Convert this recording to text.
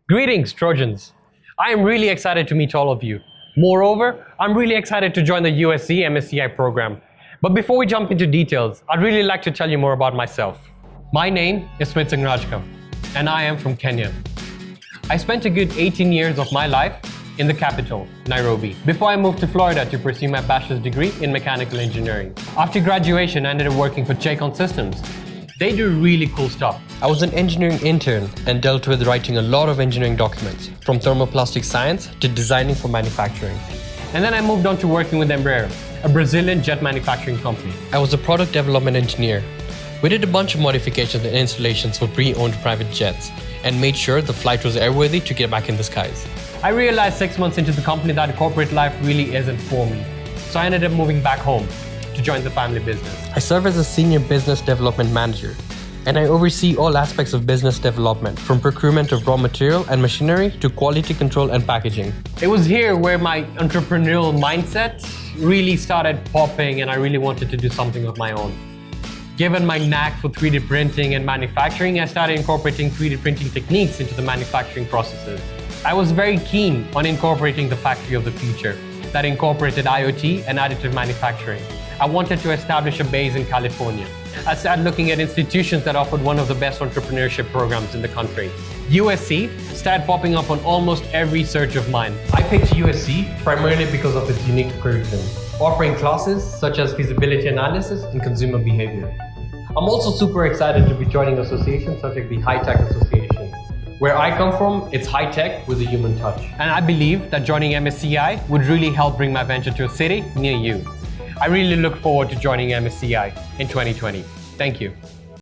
Greetings, Trojans. I am really excited to meet all of you. Moreover, I'm really excited to join the USC MSEI program. But before we jump into details, I'd really like to tell you more about myself. My name is Smit Sanghrajka, and I am from Kenya. I spent a good 18 years of my life in the capital, Nairobi, before I moved to Florida to pursue my bachelor's degree in mechanical engineering. After graduation, I ended up working for Check-On Systems. They do really cool stuff. I was an engineering intern and dealt with writing a lot of engineering documents, from thermoplastic science to designing for manufacturing. And then I moved on to working with Embraer, a Brazilian jet manufacturing company. I was a product development engineer. We did a bunch of modifications and installations for pre-owned private jets and made sure the flight was airworthy to get back in the skies. I realized 6 months into the company that corporate life really isn't for me. So I ended up moving back home to join the family business. I serve as a senior business development manager, and I oversee all aspects of business development, from procurement of raw material and machinery to quality control and packaging. It was here where my entrepreneurial mindset really started popping, and I really wanted to do something of my own. Given my knack for 3D printing and manufacturing, I started incorporating 3D printing techniques into the manufacturing processes. I was very keen on incorporating the factory of the future that incorporated IoT and additive manufacturing. I wanted to establish a base in California. I started looking at institutions that offered one of the best entrepreneurship programs in the country. USC started popping up on almost every search of mine. I picked USC primarily because of its unique curriculum, offering classes such as feasibility analysis and consumer behavior. I'm also super excited to be joining associations such as the High Tech Association. Where I come from, it's high tech with a human touch. And I believe that joining MSEI would really help bring my venture to a city near you. I really look forward to joining MSEI in 2020. Thank you.